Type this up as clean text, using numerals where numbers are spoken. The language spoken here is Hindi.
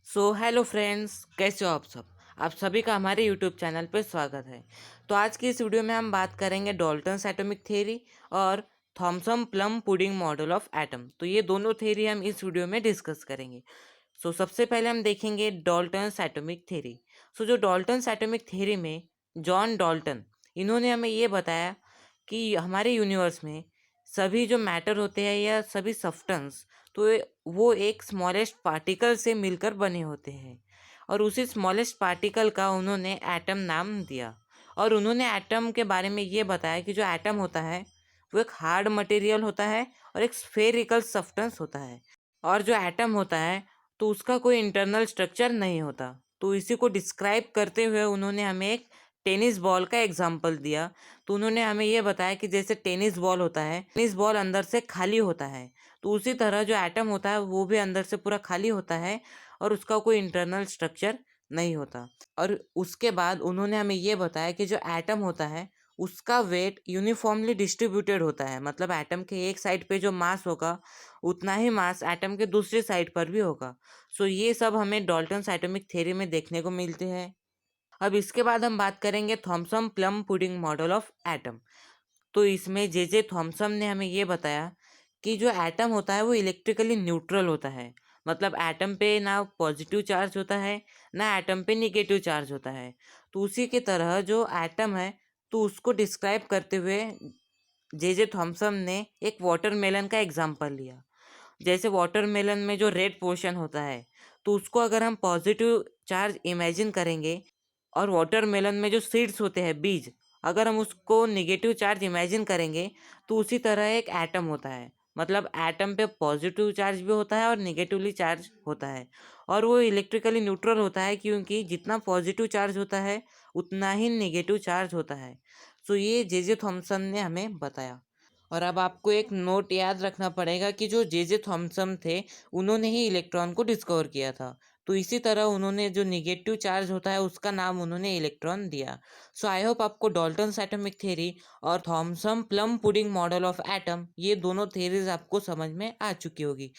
हेलो फ्रेंड्स, कैसे हो आप सब। आप सभी का हमारे यूट्यूब चैनल पर स्वागत है। तो आज की इस वीडियो में हम बात करेंगे डाल्टन्स एटॉमिक थ्योरी और Thomson plum pudding model of atom. तो ये दोनों थ्योरी हम इस वीडियो में डिस्कस करेंगे। सबसे पहले हम देखेंगे डाल्टन्स एटॉमिक थ्योरी। जो डाल्टन्स एटॉमिक थ्योरी में जॉन डाल्टन, इन्होंने हमें ये बताया कि हमारे यूनिवर्स में सभी जो मैटर होते हैं या सभी सब्सटेंस, तो वो एक स्मॉलेस्ट पार्टिकल से मिलकर बने होते हैं। और उसी स्मॉलेस्ट पार्टिकल का उन्होंने एटम नाम दिया। और उन्होंने एटम के बारे में ये बताया कि जो एटम होता है वो एक हार्ड मटेरियल होता है और एक स्फेरिकल सब्सटेंस होता है। और जो एटम होता है तो उसका कोई इंटरनल स्ट्रक्चर नहीं होता। तो इसी को डिस्क्राइब करते हुए उन्होंने हमें एक टेनिस बॉल का एग्जाम्पल दिया। तो उन्होंने हमें ये बताया कि जैसे टेनिस बॉल होता है, टेनिस बॉल अंदर से खाली होता है, तो उसी तरह जो एटम होता है वो भी अंदर से पूरा खाली होता है और उसका कोई इंटरनल स्ट्रक्चर नहीं होता। और उसके बाद उन्होंने हमें ये बताया कि जो एटम होता है उसका वेट यूनिफॉर्मली डिस्ट्रीब्यूटेड होता है। मतलब एटम के एक साइड पे जो मास होगा उतना ही मास एटम के दूसरी साइड पर भी होगा। ये सब हमें डाल्टन्स एटॉमिक थ्योरी में देखने को मिलते हैं। अब इसके बाद हम बात करेंगे Thomson plum pudding model of atom. तो इसमें जे थॉमसन ने हमें ये बताया कि जो एटम होता है वो इलेक्ट्रिकली न्यूट्रल होता है। मतलब एटम पे ना पॉजिटिव चार्ज होता है ना एटम पे निगेटिव चार्ज होता है। तो उसी की तरह जो एटम है, तो उसको डिस्क्राइब करते हुए जे थॉमसन ने एक वाटरमेलन का एग्जाम्पल लिया। जैसे वाटरमेलन में जो रेड पोर्शन होता है, तो उसको अगर हम पॉजिटिव चार्ज इमेजिन करेंगे और वाटरमेलन में जो सीड्स होते हैं, बीज, अगर हम उसको निगेटिव चार्ज इमेजिन करेंगे तो उसी तरह एक एटम होता है। मतलब एटम पे पॉजिटिव चार्ज भी होता है और निगेटिवली चार्ज होता है। और वो इलेक्ट्रिकली न्यूट्रल होता है क्योंकि जितना पॉजिटिव चार्ज होता है उतना ही निगेटिव चार्ज होता है। ये जे थॉमसन ने हमें बताया। और अब आपको एक नोट याद रखना पड़ेगा कि जो जे थॉमसन थे उन्होंने ही इलेक्ट्रॉन को डिस्कवर किया था। तो इसी तरह उन्होंने जो निगेटिव चार्ज होता है उसका नाम उन्होंने इलेक्ट्रॉन दिया। आई होप आपको डाल्टन्स एटॉमिक थ्योरी और Thomson plum pudding model of atom, ये दोनों थ्योरीज आपको समझ में आ चुकी होगी।